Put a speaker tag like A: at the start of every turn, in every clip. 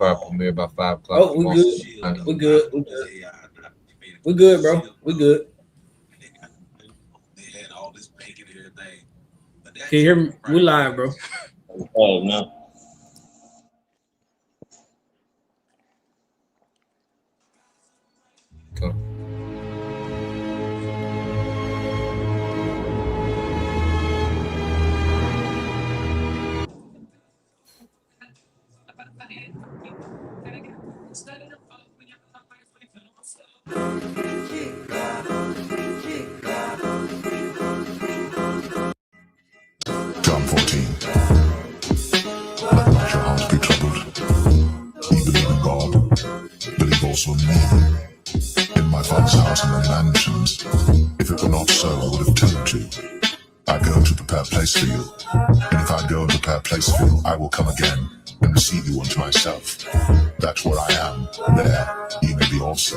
A: probably premiere about 5 o'clock
B: Oh, we
A: tomorrow.
B: good. We good. We good. We good, bro. We good. Can you hear me? We live, bro.
C: Oh no.
A: Okay.
D: John 14. Let not your hearts be troubled. Ye believe in God, believe also in me. In my Father's house are many mansions. If it were not so, I would have told you. I go to prepare a place for you. And if I go and prepare a place for you, I will come again and receive you unto myself. That where I am, there ye may be also.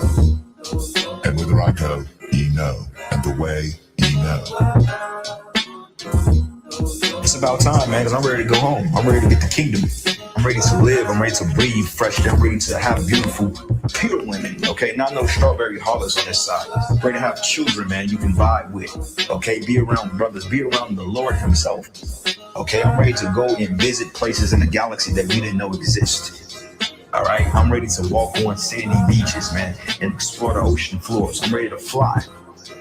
D: And whither I go, ye know, and the way ye know.
E: It's about time, man, because I'm ready to go home. I'm ready to get the kingdom. I'm ready to live. I'm ready to breathe fresh. I'm ready to have beautiful, pure women, okay? Not no strawberry hollows on this side. I'm ready to have children, man, you can vibe with, okay? Be around brothers. Be around the Lord himself, okay? I'm ready to go and visit places in the galaxy that we didn't know exist. All right? I'm ready to walk on sandy beaches, man, and explore the ocean floors. I'm ready to fly,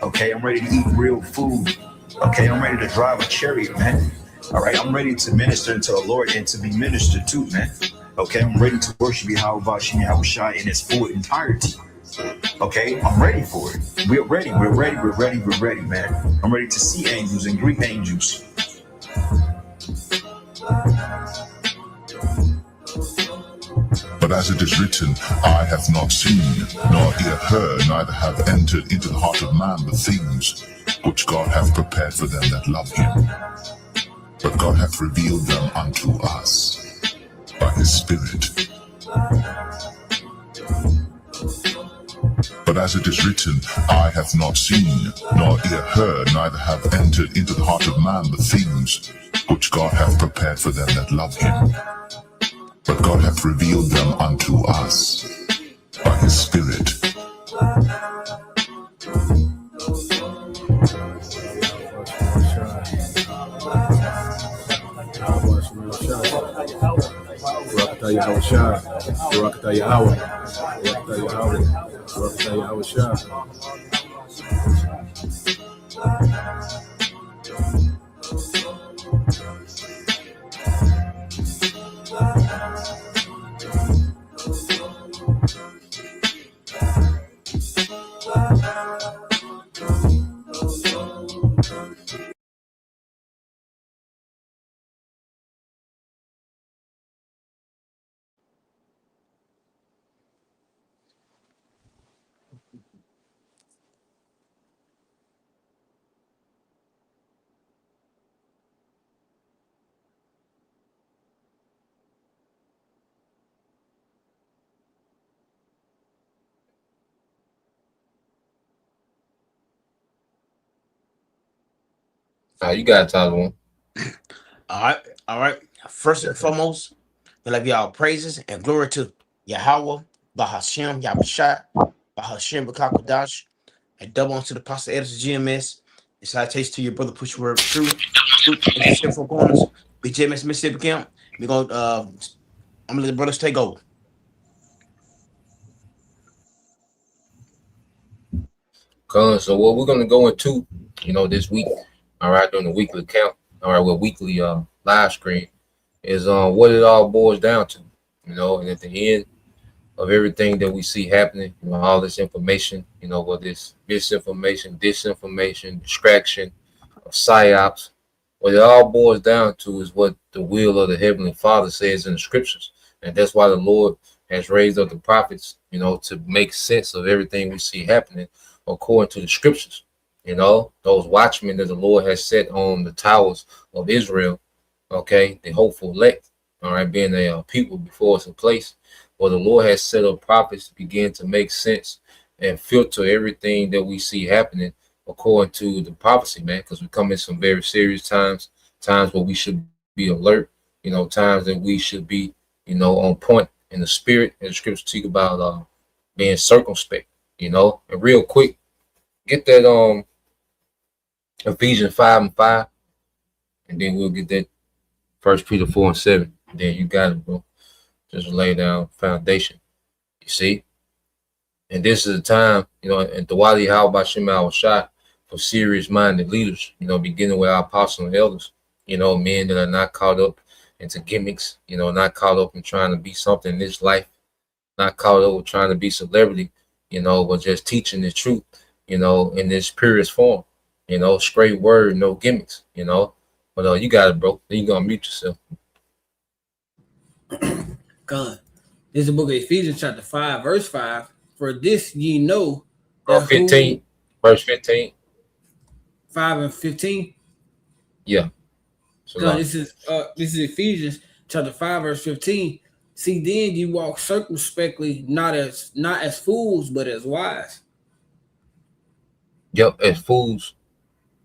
E: okay? I'm ready to eat real food. Okay, I'm ready to drive a chariot, man. All right, I'm ready to minister to the Lord and to be ministered to, man. Okay, I'm ready to worship Yahushua in its full entirety. Okay, I'm ready for it. We're ready, man. I'm ready to see angels and greet angels.
D: But as it is written, eye hath not seen, nor ear heard, neither have entered into the heart of man the things which God hath prepared for them that love him. But God hath revealed them unto us by his Spirit. But as it is written, eye hath not seen, nor ear heard, neither have entered into the heart of man the things which God hath prepared for them that love him. But God hath revealed them unto us by his Spirit.
F: Barakatah Yahushua, Barakatah Yahweh, Barakatah Yahweh, Barakatah Yahushua.
A: You got Tyler one.
B: All right. First and foremost, we like y'all praises and glory to Yahweh, Bahashem, Yahushua, Bahashem, Bakakodash, and double onto the Pastor Edison GMS. And salutations to your brother, Push Word Truth in the Central Corners, BJMS Mississippi Camp. We're going I'm gonna let the brothers take over.
A: So what we're gonna go into, this week, all right, during the weekly count, all right, well, weekly live stream is what it all boils down to, and at the end of everything that we see happening, all this information, whether it's misinformation, disinformation, distraction, of psyops, what it all boils down to is what the will of the Heavenly Father says in the scriptures. And that's why the Lord has raised up the prophets, to make sense of everything we see happening according to the scriptures. Those watchmen that the Lord has set on the towers of Israel, okay, the hopeful elect, all right, being a people before us in place, where the Lord has set up prophets to begin to make sense and filter everything that we see happening according to the prophecy, man, because we come in some very serious times where we should be alert, times that we should be, on point in the spirit, and the scriptures speak about being circumspect, you know. And real quick, get that Ephesians 5:5, and then we'll get that 1 Peter 4:7. Then you got it, bro. Just lay down foundation. You see? And this is a time, you know, and Dawali Hawbashim al-Shah for serious-minded leaders, you know, beginning with our apostles and elders, you know, men that are not caught up into gimmicks, you know, not caught up in trying to be something in this life, not caught up with trying to be celebrity, you know, but just teaching the truth, you know, in this purest form, you know, straight word, no gimmicks, you know. But you got it, bro. Then you gonna mute yourself.
C: God. This is the book of Ephesians, chapter 5, verse 5. For this ye know that
A: 15, verse 15.
C: 5 and 15.
A: Yeah. So
C: God, this is Ephesians chapter 5, verse 15. See, then you walk circumspectly, not as fools, but as wise.
A: Yep, as fools,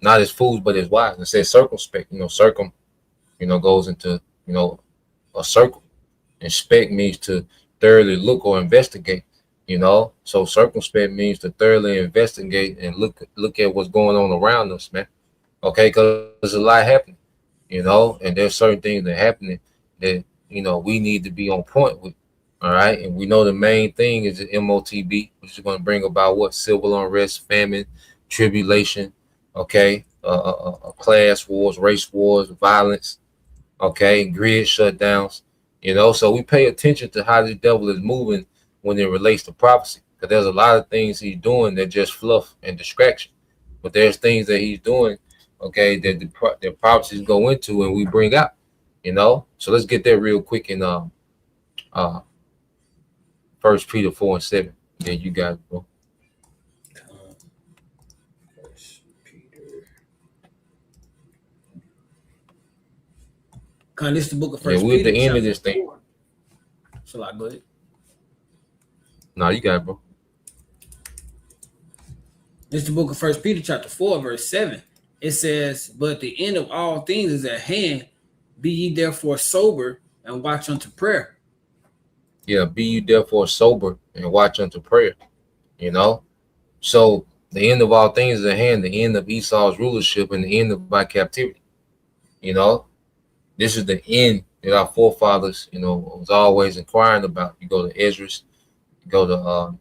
A: not as fools, but as wise. It says circumspect, you know, circum, you know, goes into, you know, a circle. And spec means to thoroughly look or investigate, you know. So circumspect means to thoroughly investigate and look at what's going on around us, man. Okay, because there's a lot happening, you know, and there's certain things that are happening that, you know, we need to be on point with. All right. And we know the main thing is the MOTB, which is going to bring about what? Civil unrest, famine, tribulation, okay, class wars, race wars, violence, okay, grid shutdowns. You know, so we pay attention to how the devil is moving when it relates to prophecy, because there's a lot of things he's doing that just fluff and distraction, but there's things that he's doing, okay, that the prophecies go into and we bring out, you know. So let's get that real quick in 1 Peter 4:7. Yeah, you got it, bro.
C: This is the book of First
A: Yeah, we're at
C: Peter.
A: the end of this thing.
C: Shall I go ahead?
A: No, you got it, bro.
C: This is the book of First Peter, chapter 4, verse 7. It says, but the end of all things is at hand. Be ye therefore sober and watch unto prayer.
A: Yeah, be you therefore sober and watch unto prayer, you know. So the end of all things is at hand, the end of Esau's rulership and the end of my captivity, you know. This is the end that our forefathers, you know, was always inquiring about. You go to Ezra, you go to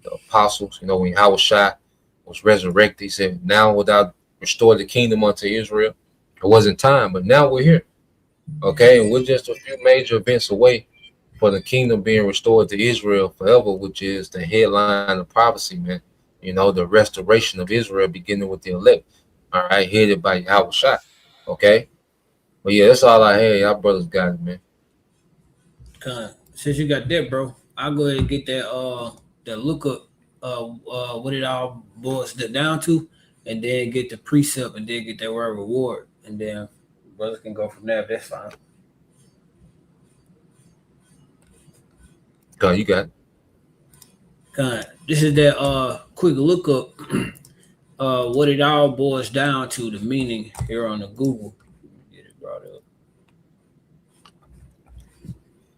A: the apostles, you know, when Yahushua was resurrected, he said, now without restore the kingdom unto Israel, it wasn't time, but now we're here. Okay, and we're just a few major events away for the kingdom being restored to Israel forever, which is the headline of prophecy, man. You know, the restoration of Israel beginning with the elect, all right, headed by Yahushua. Okay. But yeah, that's all I had. Y'all brothers got it, man.
C: Since you got that, bro, I'll go ahead and get that look up what it all boils down to, and then get the precept, and then get that word reward, and then brothers can go from there. That's fine.
A: You got it.
C: This is that quick look up what it all boils down to, the meaning here on the Google. Get it brought up.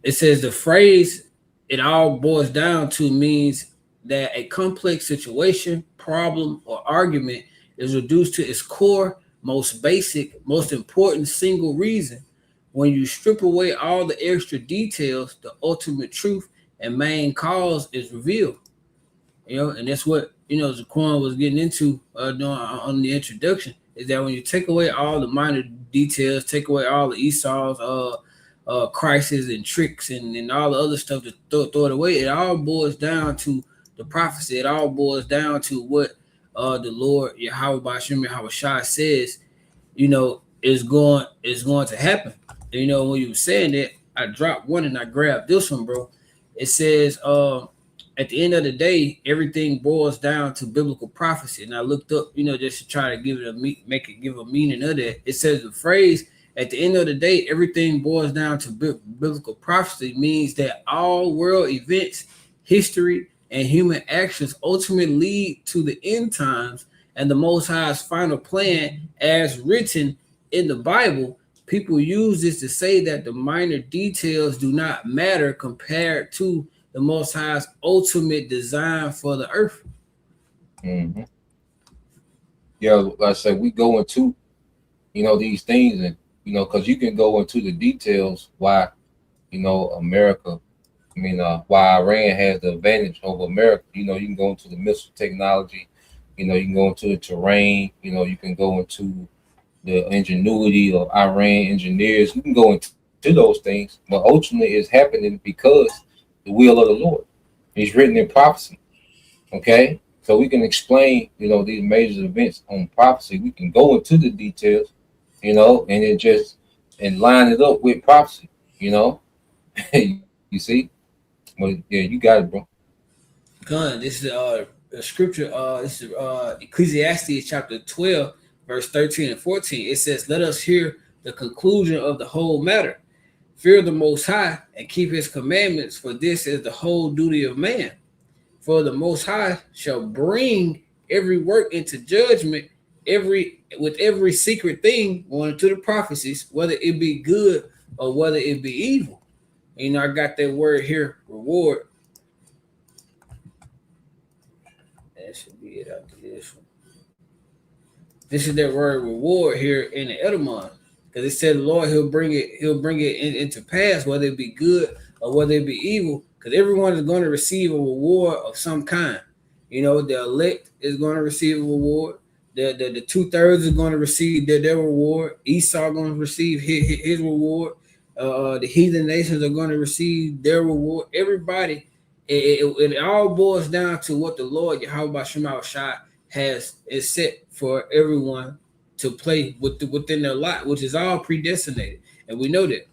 C: It says the phrase "it all boils down to" means that a complex situation, problem, or argument is reduced to its core, most basic, most important single reason. When you strip away all the extra details, the ultimate truth and main cause is revealed. You know, and that's what, you know, Zaquan was getting into on the introduction, is that when you take away all the minor details, take away all the Esau's crisis and tricks and all the other stuff, to throw it away, it all boils down to the prophecy. It all boils down to what the Lord Yahweh Bashim Yahushua says, you know, is going to happen. And, you know, when you were saying that, I dropped one and I grabbed this one, bro. It says at the end of the day, everything boils down to biblical prophecy. And I looked up, you know, just to try to give it give a meaning of that. It says the phrase, at the end of the day, everything boils down to biblical prophecy, means that all world events, history, and human actions ultimately lead to the end times and the Most High's final plan as written in the Bible, People use this to say that the minor details do not matter compared to the Most High's ultimate design for the earth.
A: Mm-hmm. Yeah, like I said, we go into, these things, and because you can go into the details why, America. Why Iran has the advantage over America. You can go into the missile technology. You can go into the terrain. You can go into the ingenuity of Iran engineers. You can go into those things, but ultimately it's happening because the will of the Lord. It's written in prophecy. Okay, so we can explain, these major events on prophecy. We can go into the details, and line it up with prophecy. You see, but yeah, you got it, bro.
C: Gun. This is a scripture. This is Ecclesiastes chapter 12, verse 13 and 14. It says, "Let us hear the conclusion of the whole matter. Fear the Most High and keep His commandments, for this is the whole duty of man. For the Most High shall bring every work into judgment, with every secret thing going to the prophecies, whether it be good or whether it be evil." I got that word here, reward. That should be it after this one. This is that word reward here in the Edamon, because it said the Lord He'll bring it into pass, whether it be good or whether it be evil, because everyone is going to receive a reward of some kind. The elect is going to receive a reward. The 2/3 is going to receive their reward. Esau going to receive his reward. The heathen nations are going to receive their reward. Everybody, it all boils down to what the Lord Yahweh Shema Shai is set for everyone to play within their lot, which is all predestinated, and we know that.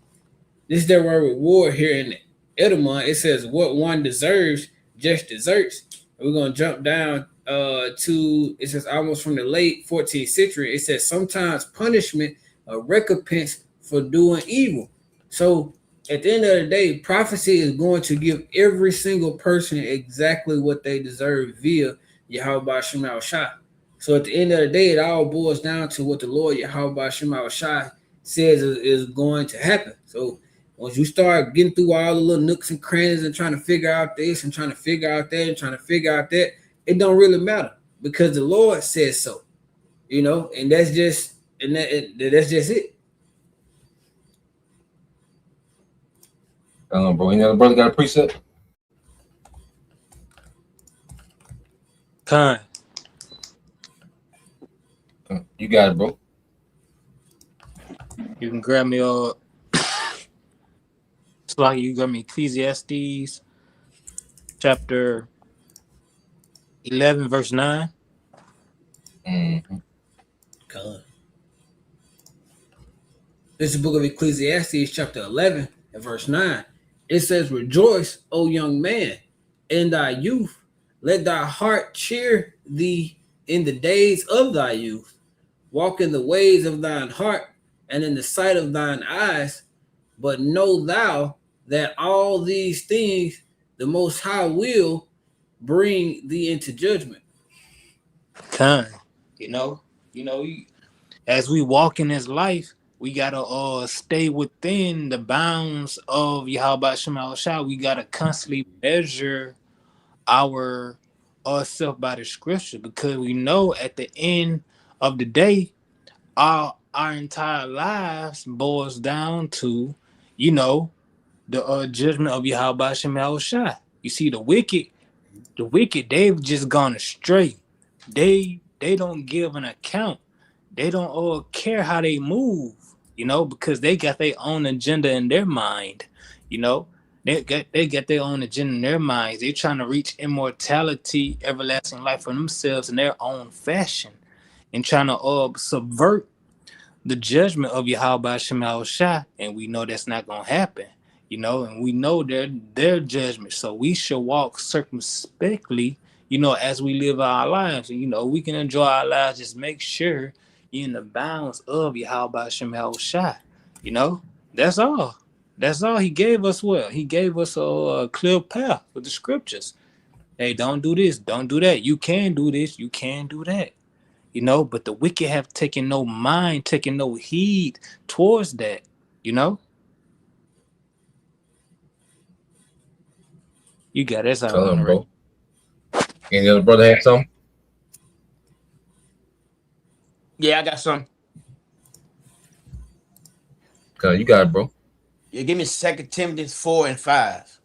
C: This is their word reward here in Edom. It says what one deserves just deserts. And we're gonna jump down to, it says almost from the late 14th century. It says sometimes punishment a recompense for doing evil. So at the end of the day, prophecy is going to give every single person exactly what they deserve via Yahweh Shema Shai. So at the end of the day, it all boils down to what the Lord Yahweh Shema Shai says is going to happen. So once you start getting through all the little nooks and crannies and trying to figure out this and trying to figure out that and trying to figure out that, it don't really matter because the Lord says so, and that's just it.
A: Bro, any other brother got a precept?
G: Con.
A: You got it, bro.
G: You can grab me it's like you got me Ecclesiastes chapter 11 verse 9.
A: Mm-hmm.
C: God. This is the book of Ecclesiastes chapter 11 and verse 9. It says, "Rejoice, O young man, in thy youth. Let thy heart cheer thee in the days of thy youth. Walk in the ways of thine heart and in the sight of thine eyes. But know thou that all these things the Most High will bring thee into judgment."
G: Con. As we walk in this life, we gotta stay within the bounds of Yahweh Shema Shai. We gotta constantly measure ourselves by the scripture, because we know at the end of the day, our entire lives boils down to, the judgment of Yahweh Shema Shai. You see, the wicked, they've just gone astray. They don't give an account. They don't care how they move, because they got their own agenda in their mind. They got their own agenda in their minds. They're trying to reach immortality, everlasting life for themselves in their own fashion, and trying to subvert the judgment of Yahweh Shema Shai. And we know that's not gonna happen, and we know their judgment. So we should walk circumspectly, as we live our lives. And we can enjoy our lives, just make sure you're in the bounds of Yahweh Shema Shai. That's all. That's all. He gave us He gave us a clear path with the scriptures. Hey, don't do this, don't do that. You can do this, you can do that. you know, but the wicked have taken no mind, taken no heed towards that, you know. You got it. That's all I
A: Tell
G: want to
A: him,
G: read.
A: bro. Any other brother have something?
B: Yeah, I got some.
A: Cause you got it, bro.
B: Yeah, give me 2 Timothy 4 and 5.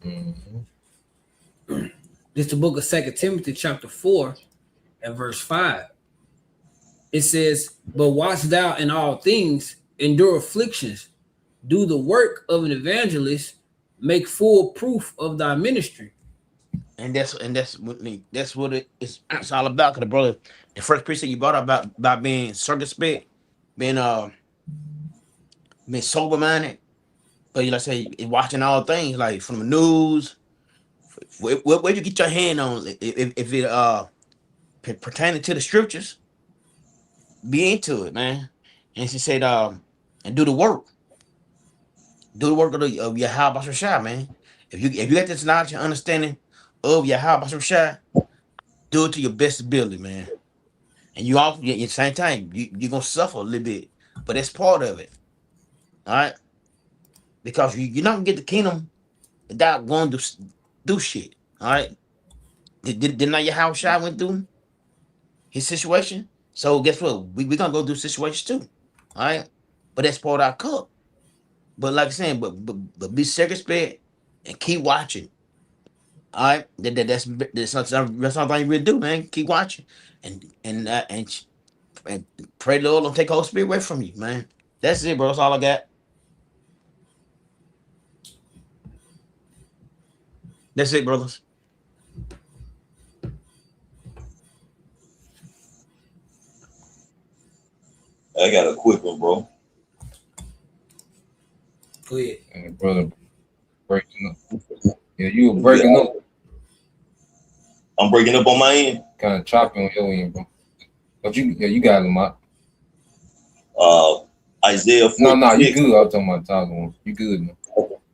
A: Mm-hmm.
C: This is the book of 2 Timothy chapter 4 and verse 5. It says, but watch thou in all things, endure afflictions, do the work of an evangelist, make full proof of thy ministry.
B: And that's what it's all about. Cause the brother, the first precept you brought up about being circumspect, being sober minded, but you like say watching all things like from the news, where you get your hand on if it pertaining to the scriptures, be into it, man. And she said, and do the work of Yahweh Shai, man. If you get this knowledge and understanding of Yahweh Shai, do it to your best ability, man. And you also at the same time you're gonna suffer a little bit, but that's part of it. All right, because you're not gonna get the kingdom without going to do shit. All right, did not Yahweh Shai went through his situation? So guess what? We gonna go through situations too. All right, but that's part of our cup. But like I'm saying, but be circumspect and keep watching. All right, that's something you really do, man. Keep watching and pray the Lord don't take the Holy Spirit away from you, man. That's it, bro. That's all I got. That's it, brothers.
H: I got a quick one, bro.
C: Go ahead.
A: And brother breaking up. Yeah, you were breaking up.
H: I'm breaking up on my end.
A: Kind of chopping on your end, bro. But you got them out.
H: Isaiah 46.
A: No, you good. I'm talking about talking one. You good, man.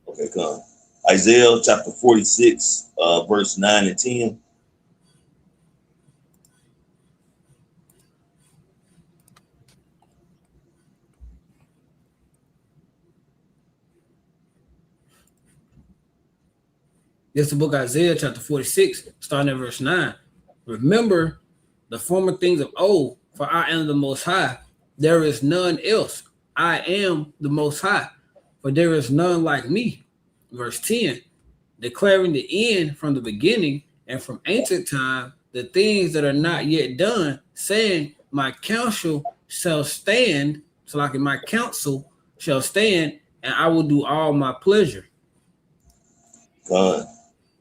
H: Okay, come. Isaiah chapter 46, verse 9 and 10.
C: This is the book of Isaiah chapter 46, starting at verse 9. Remember the former things of old, for I am the Most High. There is none else. I am the Most High, for there is none like me. Verse 10, declaring the end from the beginning and from ancient time, the things that are not yet done, saying, my counsel shall stand, so like my counsel shall stand, and I will do all my pleasure.
H: God.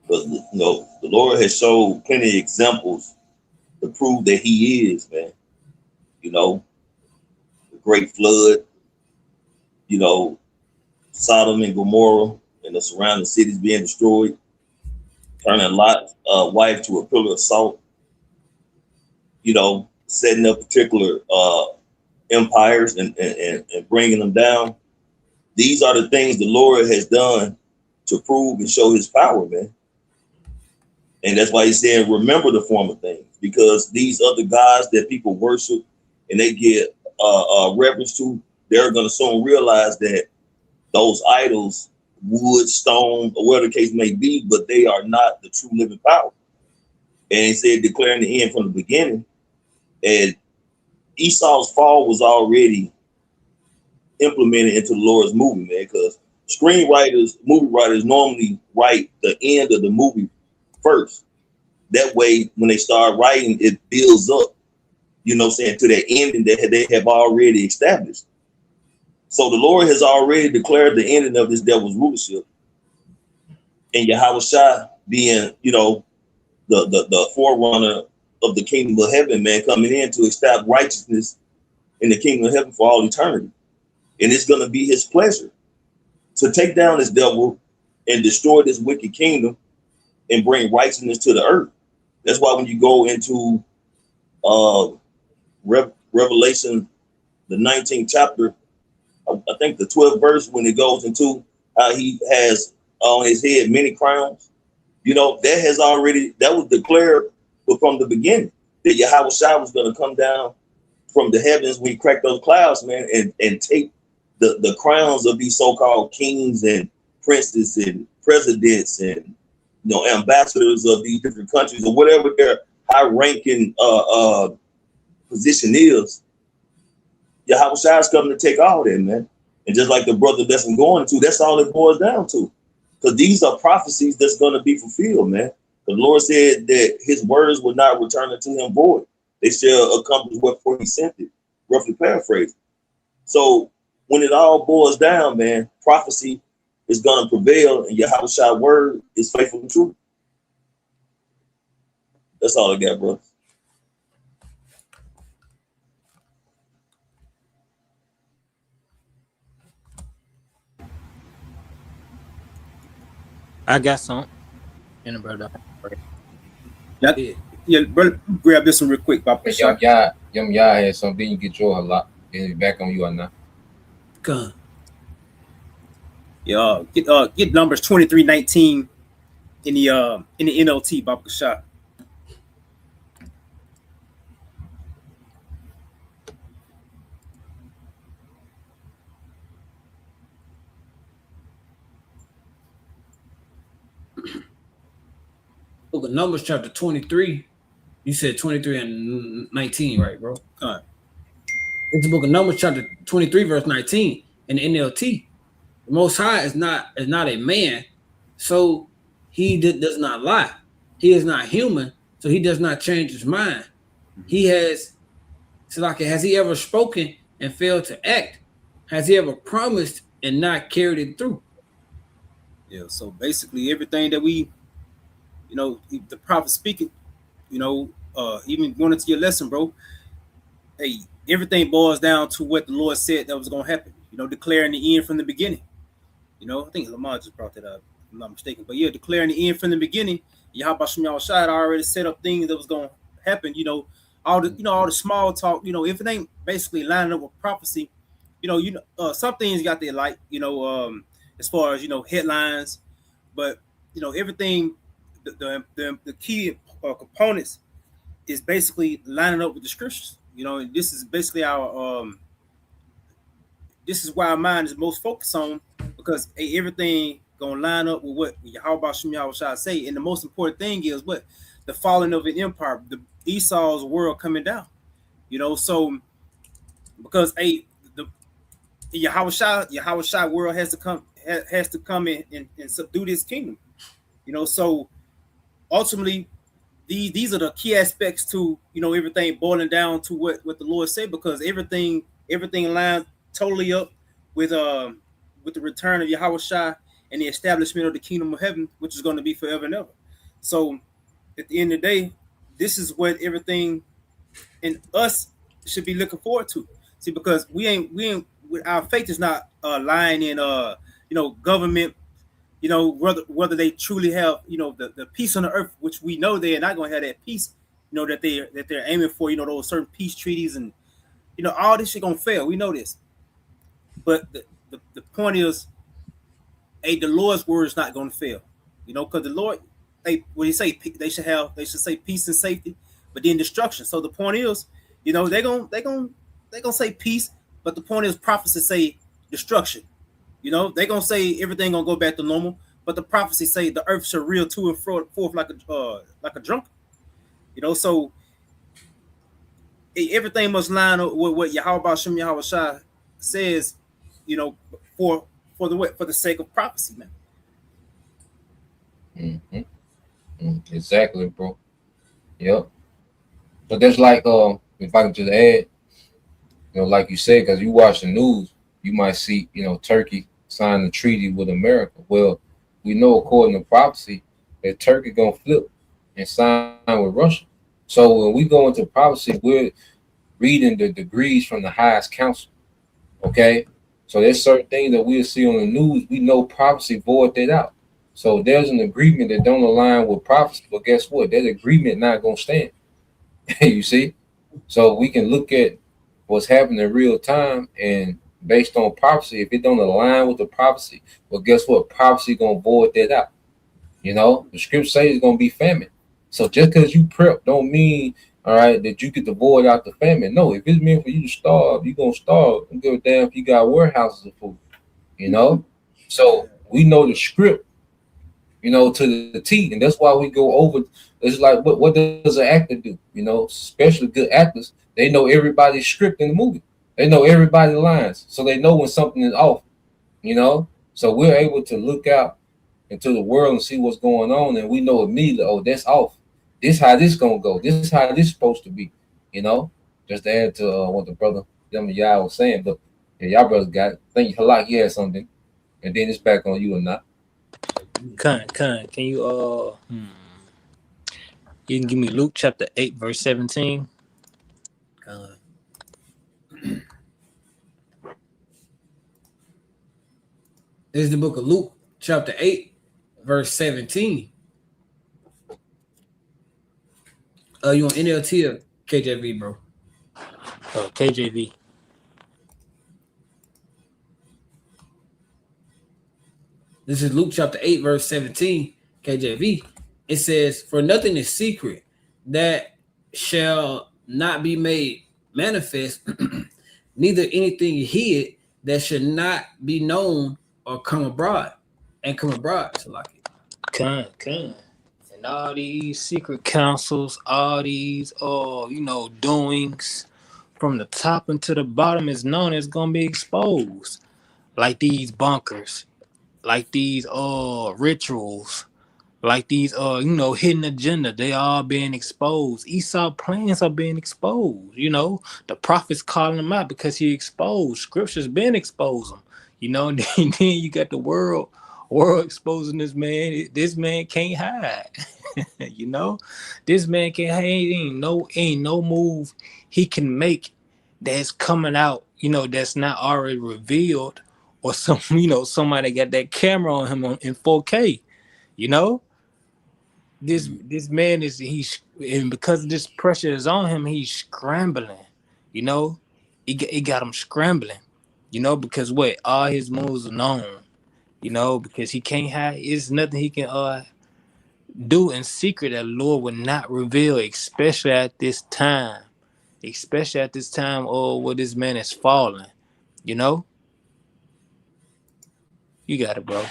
H: But you know, the Lord has showed plenty of examples to prove that He is, man. You know, the great flood, you know, Sodom and Gomorrah and the surrounding cities being destroyed, turning Lot's wife to a pillar of salt, you know, setting up particular empires and bringing them down. These are the things the Lord has done to prove and show His power, man. And that's why He's saying, remember the former things, because these other gods that people worship and they get reverence to, they're going to soon realize that those idols, wood, stone, or whatever the case may be, but they are not the true living power. And He said, declaring the end from the beginning. And Esau's fall was already implemented into the Lord's movie, man, because screenwriters, movie writers normally write the end of the movie first. That way, when they start writing, it builds up, you know, saying to that ending that they have already established. So the Lord has already declared the ending of this devil's rulership, and Yahweh Shai being, you know, the forerunner of the kingdom of heaven, man, coming in to establish righteousness in the kingdom of heaven for all eternity. And it's going to be His pleasure to take down this devil and destroy this wicked kingdom and bring righteousness to the earth. That's why when you go into Revelation, the 19th chapter, I think the 12th verse, when it goes into how He has on His head many crowns, you know, that was declared but from the beginning, that Yahweh Shai was going to come down from the heavens when he cracked those clouds, man, and take the crowns of these so-called kings and princes and presidents and ambassadors of these different countries or whatever their high-ranking position is. Yahweh Shai is coming to take all that, man. And just like the brother that's I'm going to, that's all it boils down to. Because these are prophecies that's going to be fulfilled, man. The Lord said that his words will not return unto him void. They shall accomplish wherefore he sent it, roughly paraphrased. So when it all boils down, man, prophecy is going to prevail and Yahweh Shai word is faithful and true. That's all I got, bro.
G: I got some. In the brother.
I: Yeah, brother, grab this one real quick, Papa.
A: Y'all had something. You get your a lot. Then back on you or not.
C: Gun.
I: Yeah, get numbers 23:19 in the NLT, Papa Shah.
C: Book of Numbers, chapter 23. You said 23 and 19, right, bro? It's the book of Numbers, chapter 23, verse 19, in the NLT. The Most High is not a man, so he does not lie. He is not human, so he does not change his mind. He has, has he ever spoken and failed to act? Has he ever promised and not carried it through?
I: Yeah, so basically everything that we, the prophet speaking, even going into your lesson, bro, hey, everything boils down to what the Lord said that was going to happen, declaring the end from the beginning. I think Lamar just brought that up, if I'm not mistaken. But yeah, declaring the end from the beginning, Yahweh Shai already set up things that was going to happen, all the small talk, if it ain't basically lining up with prophecy, some things got their light, as far as, headlines, but, everything, the key components is basically lining up with the scriptures. This is basically this is why our mind is most focused on, because everything gonna line up with what Yahweh Shai say. And the most important thing is what? The falling of an empire, the Esau's world coming down. So because the Yahweh Shai world has to come in and subdue this kingdom. So ultimately, these are the key aspects to everything boiling down to what the Lord said, because everything lines totally up with the return of Yahweh Shai and the establishment of the kingdom of heaven, which is going to be forever and ever. So at the end of the day, this is what everything in us should be looking forward to. See, because we ain't our faith is not lying in government, whether they truly have the peace on the earth, which we know they're not going to have that peace, that they're aiming for, those certain peace treaties, and all this shit gonna fail. We know this, but the point is, the Lord's word is not going to fail, because the Lord, when he say they should say peace and safety, but then destruction. So the point is, they're gonna say peace, but the point is prophecy say destruction. They're gonna say everything gonna go back to normal, but the prophecy say the earth shall reel to and forth like a drunk. So everything must line up with what Yahweh Shai says, for the sake of prophecy, man.
A: Exactly, bro. Yep. So that's like, if I can just add, like you said, because you watch the news, you might see, Turkey sign a treaty with America. Well, we know according to prophecy that Turkey gonna flip and sign with Russia. So when we go into prophecy, we're reading the degrees from the highest council. Okay, so there's certain things that we'll see on the news. We know prophecy void that out. So there's an agreement that don't align with prophecy, but guess what? That agreement not gonna stand. You see, so we can look at what's happening in real time, and based on prophecy, if it don't align with the prophecy, well, guess what? Prophecy gonna void that out. The scripture says it's gonna be famine. So just because you prep don't mean, all right, that you get the void out the famine. No, if it's meant for you to starve, you're gonna starve. Don't give a damn if you got warehouses of food, you know? So we know the script, you know, to the T, and that's why we go over. It's like what does an actor do? You know, especially good actors, they know everybody's script in the movie. They know everybody's lines, so they know when something is off, you know. So we're able to look out into the world and see what's going on, and we know immediately, oh, that's off. This how this gonna go. This is how this supposed to be, you know. Just to add to what the brother y'all was saying, but yeah, y'all brothers got it. I think Halak, he had something, and then it's back on you or not.
G: Can you you can give me Luke chapter 8 verse 17?
C: This is the book of Luke, chapter 8, verse 17. You on NLT or KJV, bro?
G: KJV.
C: This is Luke chapter 8, verse 17, KJV. It says, "For nothing is secret that shall not be made manifest, neither anything hid that should not be known or come abroad." So like it.
G: And all these secret counsels, all these doings from the top and to the bottom is known, it's gonna be exposed. Like these bunkers, like these rituals, like these hidden agenda, they all being exposed. Esau plans are being exposed. You know, the prophets calling them out because he exposed. Scripture's been exposing them. You know, and then you got the world exposing this man. This man can't hide. You know, this man can't hide. Ain't no move he can make that's coming out, that's not already revealed, or somebody got that camera on him in 4K. You know, this man and because this pressure is on him, he's scrambling. You know, it got him scrambling. You know, because all his moves are known. You know, because he can't hide. It's nothing he can do in secret that the Lord would not reveal, especially at this time. Where this man is falling. You know? You got it, bro.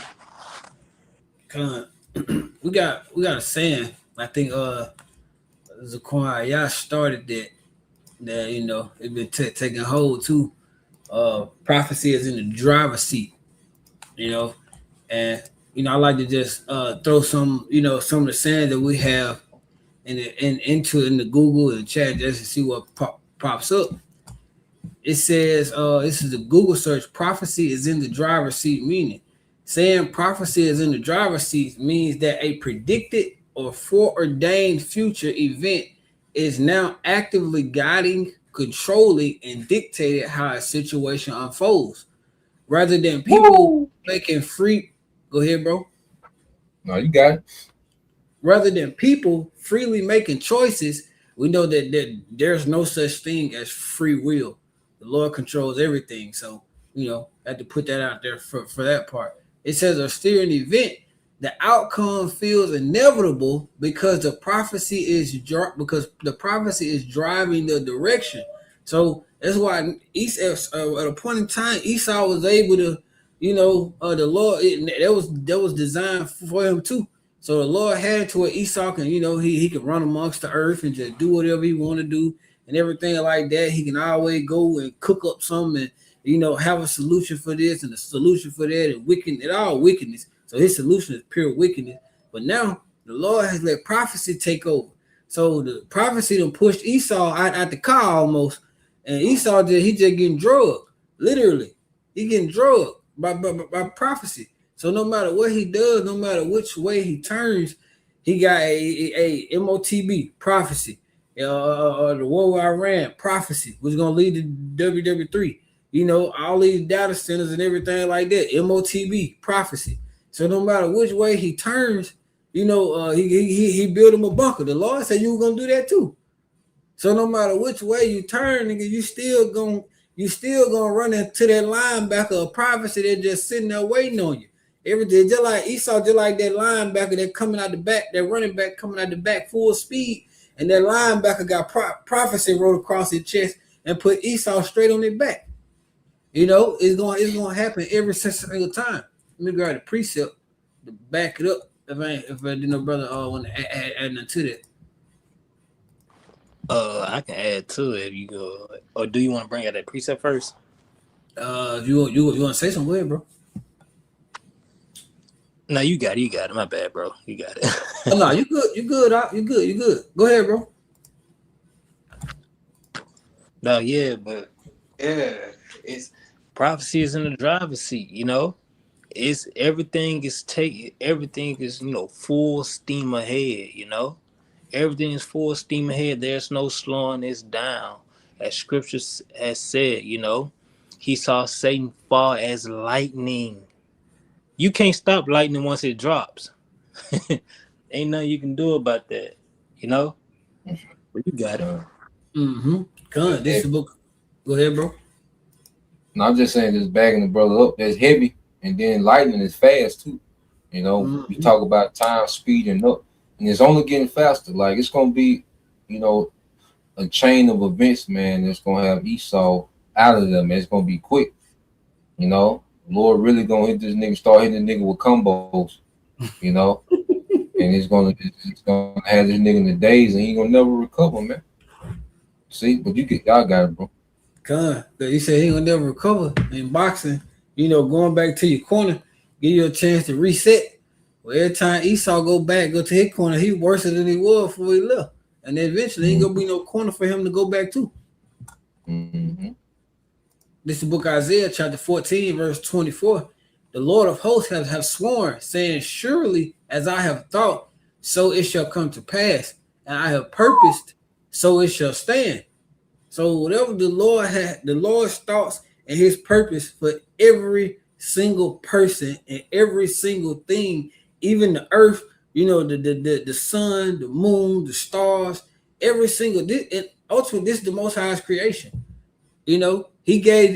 C: We got a saying. I think Zaquan Ayash started that it's been taking hold too. Prophecy is in the driver's seat, and I like to just throw some some of the saying that we have into the Google and chat just to see what pops up. It says this is the Google search: prophecy is in the driver's seat, meaning saying prophecy is in the driver's seat means that a predicted or foreordained future event is now actively guiding, controlling, and dictating how a situation unfolds, rather than people making free. Go ahead, bro.
A: No, you got it.
C: Rather than people freely making choices, we know that there's no such thing as free will. The Lord controls everything. So, I had to put that out there for that part. It says a steering event, the outcome feels inevitable because the prophecy is driving the direction. So that's why at a point in time, Esau was able to, the Lord, that was designed for him too. So the Lord had it to where Esau can, he can run amongst the earth and just do whatever he want to do and everything like that. He can always go and cook up something and, have a solution for this and a solution for that, and wickedness, all wickedness. So his solution is pure wickedness. But now the Lord has let prophecy take over. So the prophecy done pushed Esau out the car almost, and Esau he just getting drugged. Literally, he getting drugged by prophecy. So no matter what he does, no matter which way he turns, he got a MOTB prophecy, or the war with Iran prophecy, which is gonna lead to WW3. All these data centers and everything like that, MOTB prophecy. So no matter which way he turns, he built him a bunker. The Lord said you were gonna do that too. So no matter which way you turn, nigga, you still gonna run into that linebacker of prophecy that's just sitting there waiting on you. Everything just like Esau, just like that linebacker that coming out the back, that running back coming out the back full speed, and that linebacker got prophecy wrote across his chest and put Esau straight on their back. You know, it's gonna happen every single time. Let me grab the precept to back it up. If I did no brother want to add nothing to that.
G: I can add to it if you go. Or do you want to bring out that precept first?
C: If you want to say something, go ahead, bro.
G: No, you got it. My bad, bro. You got it.
C: Oh, no, you good. You good. Go ahead, bro.
G: No, yeah, but yeah, it's prophecy is in the driver's seat. You know, it's everything is full steam ahead. You know, everything is full steam ahead. There's no slowing this down, as Scripture has said. You know, he saw Satan fall as lightning. You can't stop lightning once it drops. Ain't nothing you can do about that, you know? But you got it.
C: Mm-hmm. Good. This is the book. Go ahead, bro.
A: No, I'm just saying, just backing the brother up. That's heavy, and then lightning is fast too. You know, we talk about time speeding up, and it's only getting faster. Like it's gonna be, you know, a chain of events, man. That's gonna have Esau out of them. It's gonna be quick. You know, Lord really gonna hit this nigga, start hitting the nigga with combos. You know, and it's gonna have this nigga in the days, and he gonna never recover, man. See, but y'all got it, bro.
C: God, you said he gonna never recover in boxing. You know, going back to your corner, give you a chance to reset. Well, every time Esau go to his corner, he worse than he was before he left, and then eventually ain't gonna be no corner for him to go back to.
A: Mm-hmm.
C: This is the book of Isaiah, chapter 14, verse 24. The Lord of hosts have sworn, saying, surely as I have thought, so it shall come to pass, and I have purposed, so it shall stand. So whatever the Lord had, the Lord's thoughts and his purpose for every single person and every single thing, even the earth, you know, the sun, the moon, the stars, every single, and ultimately this is the Most High's creation. You know, he gave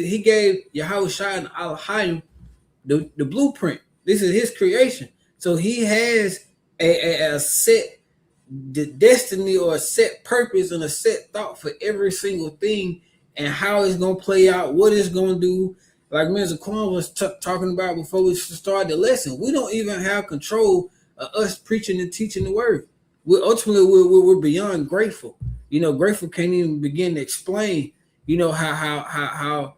C: Yahushua and Al-Hayim the blueprint. This is his creation. So he has a set destiny or a set purpose and a set thought for every single thing and how it's going to play out, what it's going to do. Like Mr. Quan was talking about before we started the lesson, we don't even have control of us preaching and teaching the word. We're beyond grateful. You know, grateful can't even begin to explain, you know, how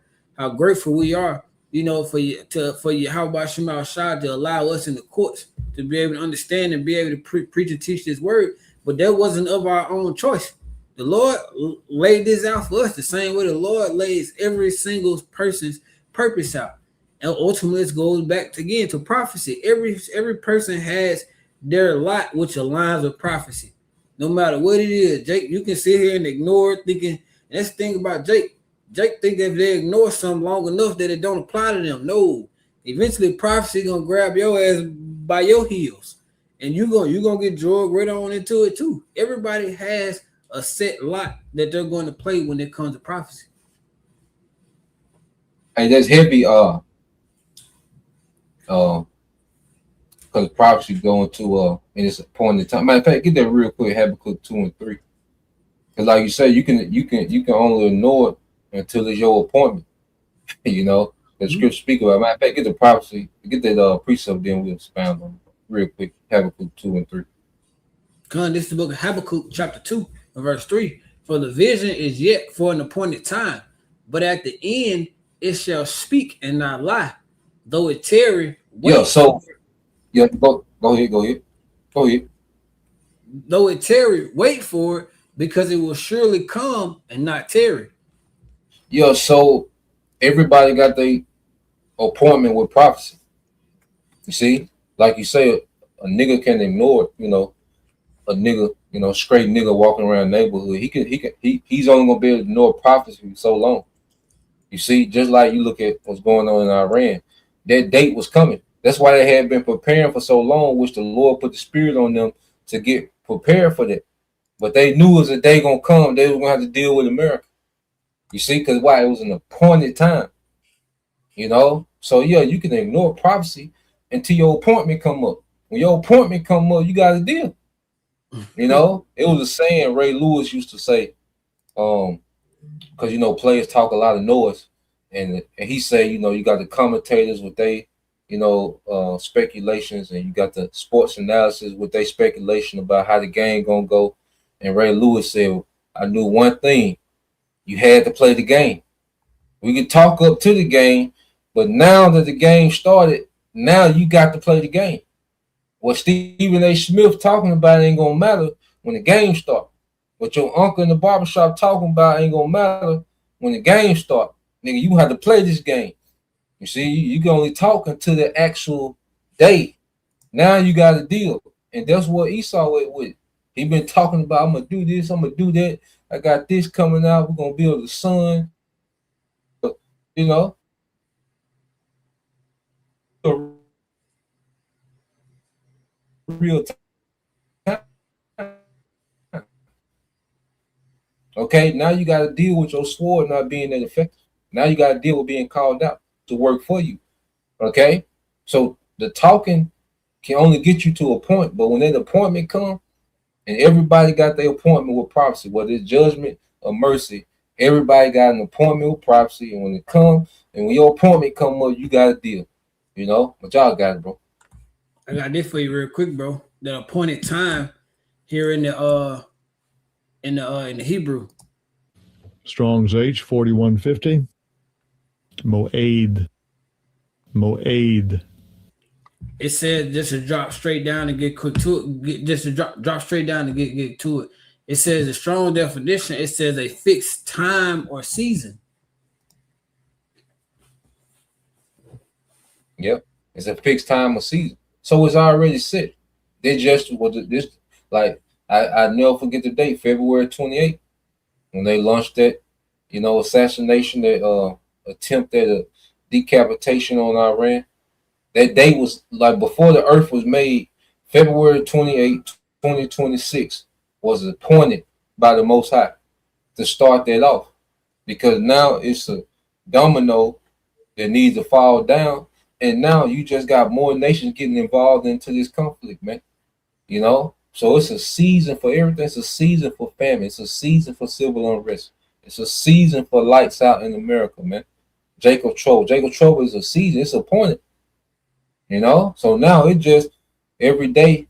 C: grateful we are, you know, for Yahweh Shema Shah to allow us in the courts to be able to understand and be able to preach and teach this word. But that wasn't of our own choice. The Lord laid this out for us the same way the Lord lays every single person's purpose out. And ultimately it goes back again to prophecy. Every person has their lot which aligns with prophecy. No matter what it is, Jake, you can sit here and ignore it thinking, and that's the thing about Jake. Jake think that if they ignore something long enough that it don't apply to them. No. Eventually prophecy gonna grab your ass by your heels. And you're gonna get dragged right on into it too. Everybody has a set lot that they're going to play when it comes to prophecy.
A: Hey, that's heavy, because prophecy going to and it's a point in time. Matter of fact, get that real quick, Habakkuk 2 and 3. Because like you say, you can only ignore it until it's your appointment. You know, the scripture speak about. Matter of fact, get the prophecy, get that precept, then we'll expound on it real quick. Habakkuk 2 and 3.
C: This is the book of Habakkuk, chapter 2, verse 3. For the vision is yet for an appointed time, but at the end it shall speak and not lie. Though it tarry,
A: go ahead.
C: Though it tarry, wait for it, because it will surely come and not tarry.
A: Yeah, so everybody got their appointment with prophecy. You see, like you say, a nigga can ignore it, you know. A nigga, you know, straight nigga walking around the neighborhood, he's only gonna be able to ignore prophecy for so long. You see, just like you look at what's going on in Iran, that date was coming. That's why they had been preparing for so long, which the Lord put the spirit on them to get prepared for that. But they knew as a day gonna come, they were gonna have to deal with America. You see, because why? It was an appointed time. You know, so yeah, you can ignore prophecy, until your appointment come up. When your appointment come up, you got a deal. You know, it was a saying Ray Lewis used to say, because you know players talk a lot of noise, and he say, you know, you got the commentators with they, you know, speculations, and you got the sports analysis with their speculation about how the game gonna go. And Ray Lewis said, I knew one thing: you had to play the game. We could talk up to the game, but now that the game started, now you got to play the game. What Stephen A. Smith talking about ain't gonna matter when the game starts. What your uncle in the barbershop talking about ain't gonna matter when the game starts. Nigga, you have to play this game. You see, you can only talk until the actual day. Now you got a deal. And that's what Esau went with. He been talking about, I'm gonna do this, I'm gonna do that. I got this coming out, we're gonna build a son. But, you know, real time. Okay, now you got to deal with your sword not being that effective. Now you got to deal with being called out to work for you. Okay, so the talking can only get you to a point, but when that appointment comes, and everybody got their appointment with prophecy, whether it's judgment or mercy, everybody got an appointment with prophecy, and when it comes, and when your appointment come up, you got a deal. You know, but y'all got it, bro.
C: I got this for you real quick, bro. The appointed time here in the Hebrew.
J: Strong's H4150. Moed.
C: It said just to drop straight down and get quick to it. Drop straight down and get to it. It says the strong definition. It says a fixed time or season.
A: Yep, it's a fixed time or season. So it's already set. They just this like I never forget the date, February 28th, when they launched that, you know, assassination, that attempt at a decapitation on Iran. That date was like before the earth was made. February 28th, 2026 was appointed by the Most High to start that off, because now it's a domino that needs to fall down. And now you just got more nations getting involved into this conflict, man. You know? So it's a season for everything. It's a season for famine. It's a season for civil unrest. It's a season for lights out in America, man. Jacob Trouble is a season. It's appointed. You know? So now it just, every day,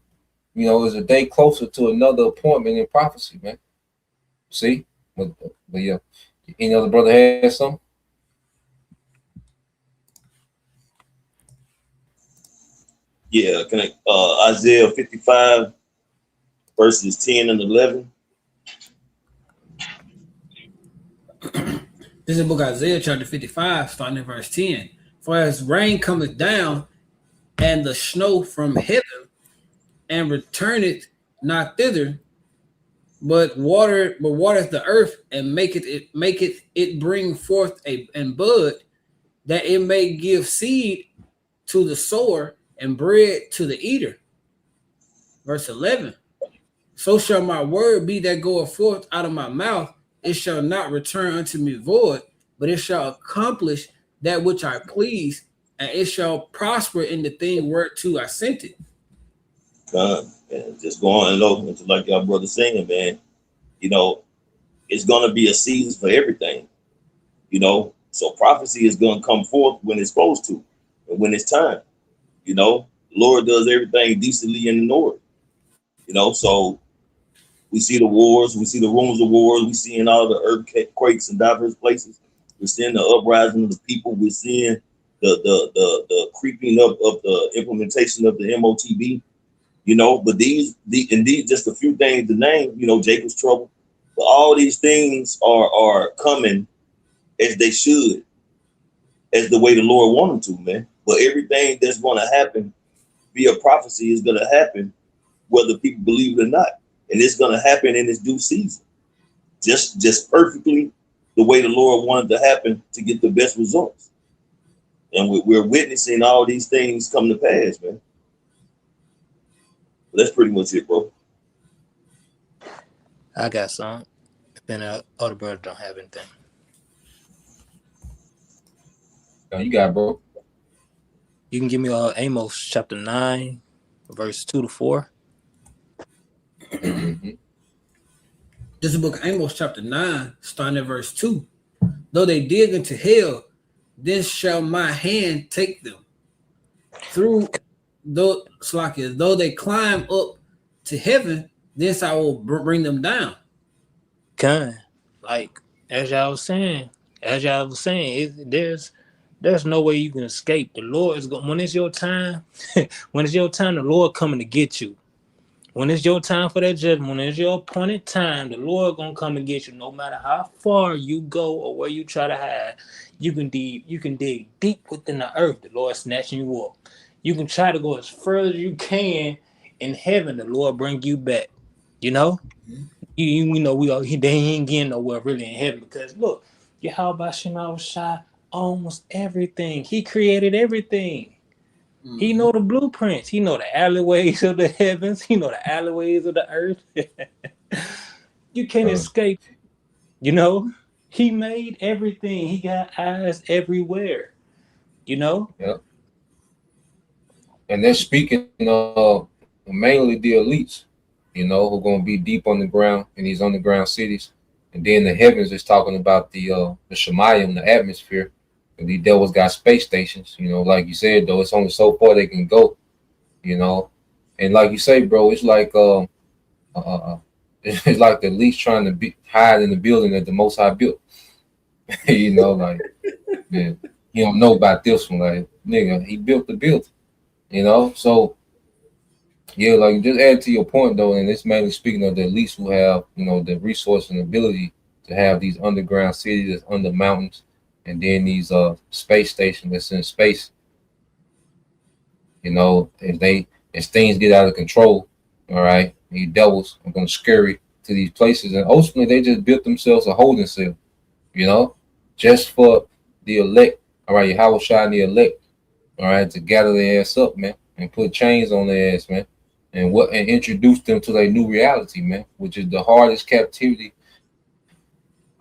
A: you know, is a day closer to another appointment in prophecy, man. See? But yeah. Any other brother has something?
H: Yeah, can I, Isaiah 55 verses 10 and 11.
C: This is the book of Isaiah, chapter 55, starting at verse 10. For as rain cometh down, and the snow from heaven, and returneth not thither, but watereth the earth, and maketh it bring forth and bud, that it may give seed to the sower and bread to the eater. Verse 11. So shall my word be that goeth forth out of my mouth. It shall not return unto me void, but it shall accomplish that which I please, and it shall prosper in the thing whereto I sent it.
H: And just going low into like y'all brother saying, man, you know, it's gonna be a season for everything, you know. So prophecy is gonna come forth when it's supposed to, and when it's time. You know, the Lord does everything decently in the Lord. You know, so we see the wars, we see the rumors of wars, we see in all the earthquakes in diverse places. We're seeing the uprising of the people. We're seeing the creeping up of the implementation of the MOTB. You know, but these just a few things to name. You know, Jacob's trouble, but all these things are coming as they should, as the way the Lord wanted to, man. But everything that's going to happen via prophecy is going to happen whether people believe it or not. And it's going to happen in its due season. Just perfectly the way the Lord wanted to happen to get the best results. And we're witnessing all these things come to pass, man. But that's pretty much it, bro.
G: I got some. Then other brothers don't have anything.
A: No, you got it, bro.
G: You can give me Amos chapter 9, verse 2-4.
A: Mhm.
C: This is the book of Amos, chapter 9, starting at verse 2. Though they dig into hell, then shall my hand take them. Though they climb up to heaven, thence I will bring them down.
G: Kind, like as y'all was saying, there's no way you can escape. The Lord is going when it's your time. When it's your time, the Lord coming to get you. When it's your time for that judgment, when it's your appointed time, the Lord gonna come and get you. No matter how far you go or where you try to hide, you can dig deep within the earth. The Lord snatching you up. You can try to go as further as you can in heaven. The Lord bring you back. You know, we know they ain't getting nowhere really in heaven because look, Yahweh Shema Shai owns everything. He created everything. He know the blueprints. He know the alleyways of the heavens. He know the alleyways of the earth. You can't escape. You know, he made everything. He got eyes everywhere. You know?
A: Yep. And they're speaking of mainly the elites, you know, who are going to be deep on the ground in these underground cities. And then the heavens is talking about the Shemayim, the atmosphere. And these devils got space stations, you know, like you said, though, it's only so far they can go, you know. And like you say, bro, it's like it's like the least trying to hide in the building that the Most High built. You know, like, man, you don't know about this one, like, nigga, he built the building, you know. So yeah, like just add to your point though, and it's mainly speaking of the elites who have, you know, the resource and ability to have these underground cities that's under mountains. And then these space stations that's in space, you know, as things get out of control, all right, these devils are gonna scurry to these places, and ultimately they just built themselves a holding cell, you know, just for the elect, all right, Yahweh Shai and the elect, all right, to gather their ass up, man, and put chains on their ass, man, and introduce them to their new reality, man, which is the hardest captivity.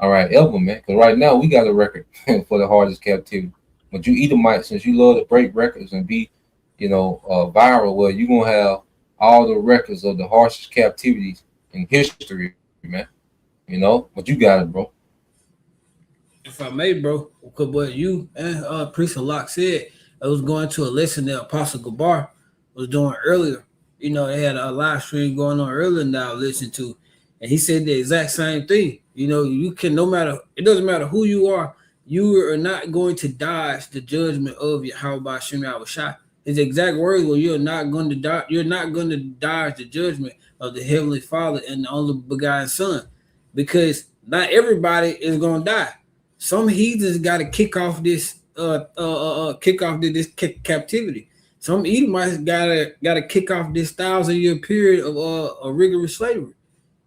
A: All right, ever, man. Because right now we got a record for the hardest captivity. But you Edomite, since you love to break records and be, you know, viral, well, you're going to have all the records of the harshest captivities in history, man. You know, but you got it, bro.
C: If I may, bro, because what you and Priest Locke said, I was going to a lesson that Apostle Gabar was doing earlier. You know, they had a live stream going on earlier now I listened to. And he said the exact same thing. You know, you can, no matter, it doesn't matter who you are not going to dodge the judgment of Yahweh Shem Yahushua. His exact words were, you're not going to dodge the judgment of the Heavenly Father and the only begotten Son. Because not everybody is gonna die. Some heathens gotta kick off this captivity. Some Edomites gotta kick off this 1,000-year period of a rigorous slavery.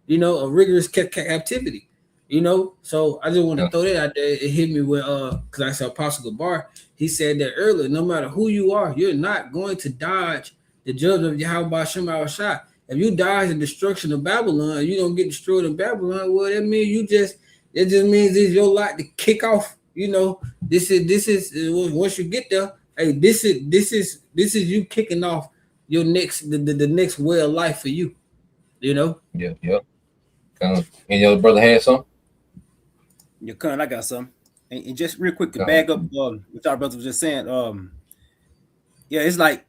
C: You know, a rigorous captivity, you know. So I just want to throw that out there. It hit me with because I saw Apostle Gabar. He said that earlier. No matter who you are, you're not going to dodge the judgment of Yahweh Shem Yahushua. If you dodge the destruction of Babylon, you don't get destroyed in Babylon. Well, that means it just means it's your lot to kick off. You know, this is once you get there. Hey, this is you kicking off your next the next way of life for you. You know.
A: Yeah. And your brother had some?
I: Your con, I got some. And just real quick to back up what our brother was just saying. Yeah, it's like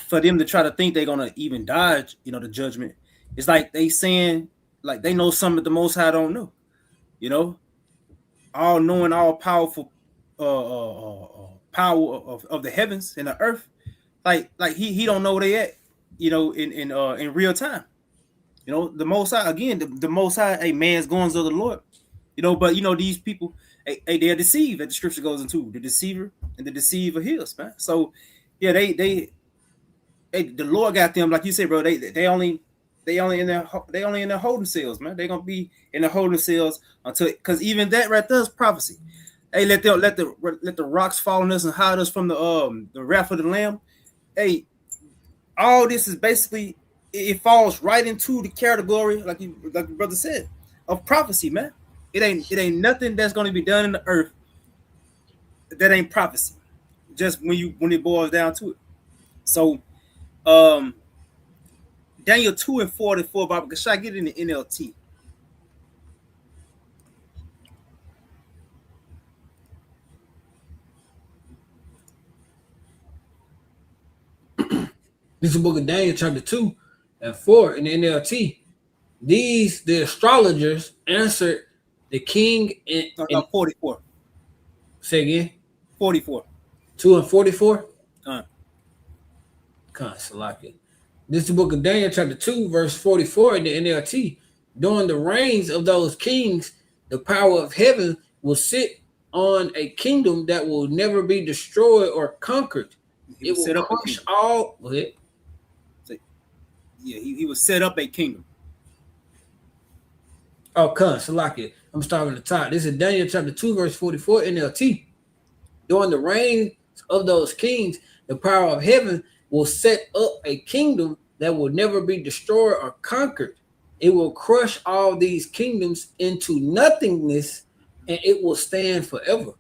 I: for them to try to think they're gonna even dodge, you know, the judgment. It's like they saying like they know something that the Most High don't know. You know, all knowing, all powerful power of the heavens and the earth. Like he don't know where they at, you know, in real time. You know, the Most High, again, the Most High, a man's goings of the Lord. You know, but, you know, these people, they're deceived, as the scripture goes into, the deceiver and the deceiver heals, man. So, yeah, they the Lord got them, like you said, bro, they only in their holding cells, man. They're going to be in the holding cells until, because even that right there is prophecy. Hey, let the rocks fall on us and hide us from the wrath of the Lamb. Hey, all this is basically, it falls right into the category, like your brother said, of prophecy, man. It ain't nothing that's going to be done in the earth that ain't prophecy. just when it boils down to it. So Daniel 2:44, Baba Kashai, get in the NLT.
C: This is the book of Daniel, chapter 2 and 4 in the NLT. The astrologers answered the king in
I: 44.
C: Say again.
I: 44.
C: 2 and 44.
I: Salaki.
C: This is the book of Daniel, chapter 2, verse 44 in the NLT. During the reigns of those kings, the power of heaven will sit on a kingdom that will never be destroyed or conquered. It will crush all. Go ahead.
I: Yeah, he would set up a kingdom.
C: Oh, Salaki. I'm starting at the top. This is Daniel chapter 2, verse 44 NLT. During the reign of those kings, the power of heaven will set up a kingdom that will never be destroyed or conquered. It will crush all these kingdoms into nothingness, and it will stand forever.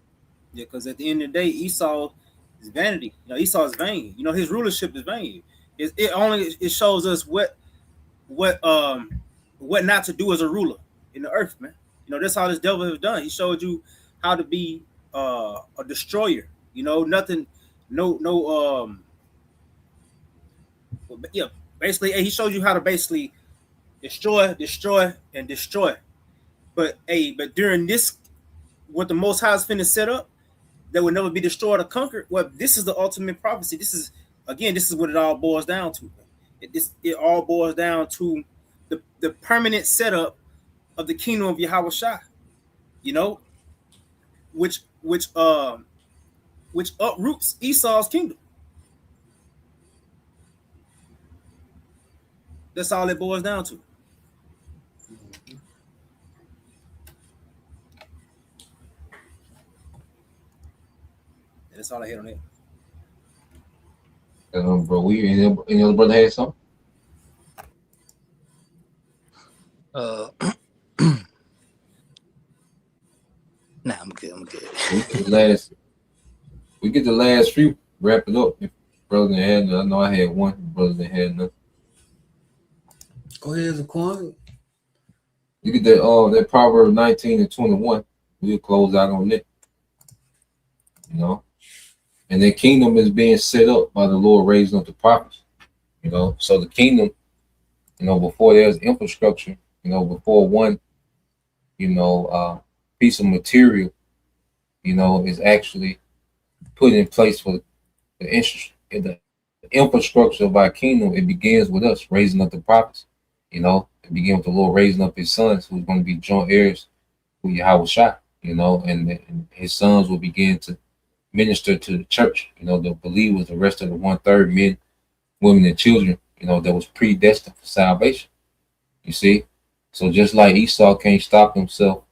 I: Yeah, because at the end of the day, Esau is vanity. Esau is vain. His rulership is vain. It shows us what not to do as a ruler in the earth, man. That's how this devil has done. He showed you how to be a destroyer. Nothing, basically, he showed you how to basically destroy. But during this, what the Most High is finna set up, that will never be destroyed or conquered. Well, this is the ultimate prophecy. This is what it all boils down to. It all boils down to the permanent setup of the kingdom of Yahweh Shai, which uproots Esau's kingdom. That's all it boils down to. And that's all I had on that.
A: Bro, any other brother had something?
G: Nah, I'm good.
A: We get the last few. Wrap it up. If brother had none, I know I had one. Brother that had none.
C: Go ahead, Zaquan.
A: You get that Proverbs 19 and 21. We'll close out on that. And the kingdom is being set up by the Lord raising up the prophets. So the kingdom, before there's infrastructure, before one, piece of material, is actually put in place for the infrastructure of our kingdom. It begins with us raising up the prophets. It begins with the Lord raising up his sons who's going to be joint heirs with Yahweh Shai, and his sons will begin to minister to the church, the believers, the rest of the 1/3 men, women, and children, that was predestined for salvation. You see? So just like Esau can't stop himself,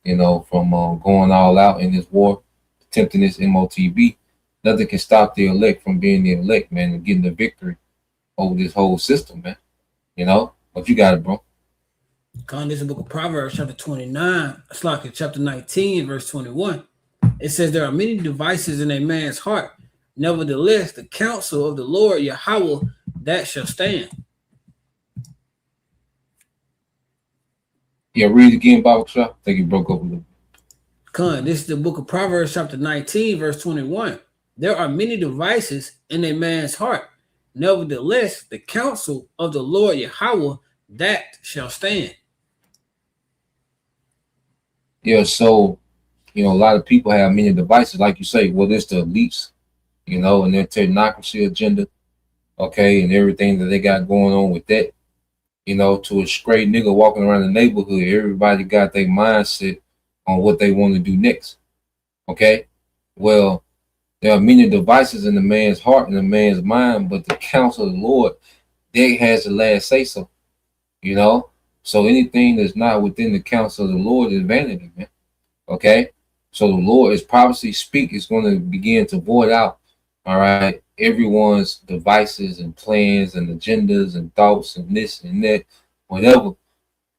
A: from going all out in this war, attempting this MOTB, nothing can stop the elect from being the elect, man, and getting the victory over this whole system, man. But you got it, bro.
C: This is the book of Proverbs, chapter 29. It's like in chapter 19, verse 21. It says, there are many devices in a man's heart. Nevertheless, the counsel of the Lord Yahweh, that shall stand.
A: Yeah, read it again, Bible Shah. I think you broke up a little.
C: This is the book of Proverbs, chapter 19, verse 21. There are many devices in a man's heart. Nevertheless, the counsel of the Lord Yahweh, that shall stand.
A: Yeah, so, a lot of people have many devices, like you say. Well, it's the elites, and their technocracy agenda, okay, and everything that they got going on with that. To a straight nigga walking around the neighborhood, everybody got their mindset on what they want to do next. Okay? Well, there are many devices in the man's heart and the man's mind, but the counsel of the Lord, that has the last say so. So anything that's not within the counsel of the Lord is vanity, man. Okay? So the Lord, as prophecy speak, is going to begin to void out, all right, everyone's devices and plans and agendas and thoughts and this and that, whatever.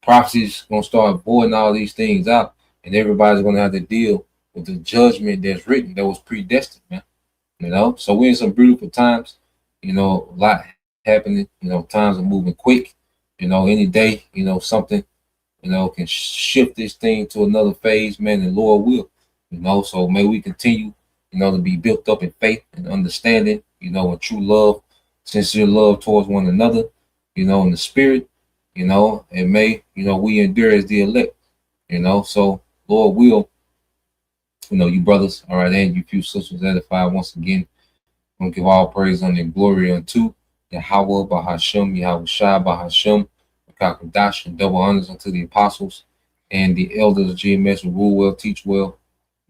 A: Prophecy's going to start voiding all these things out, and everybody's going to have to deal with the judgment that's written, that was predestined, man. You know, so we're in some beautiful times. You know, a lot happening. You know, times are moving quick. You know, any day, you know, something, you know, can shift this thing to another phase, man, and Lord will. You know, so may we continue, you know, to be built up in faith and understanding, you know, and true love, sincere love towards one another, you know, in the spirit, you know, and may, you know, we endure as the elect, you know, so Lord will, you know, you brothers, all right, and you few sisters edified once again. I'm gonna give all praise and glory unto Yahweh, Bahashem, Yahweh Shai, Bahashem, Kakadash, and double honors unto the apostles and the elders of GMS who rule well, teach well,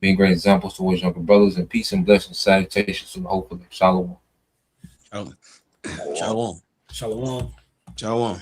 A: being great examples towards younger brothers, and peace and blessings, salutations to the hopeful. Shalom.
B: Shalom.
C: Shalom.
B: Shalom.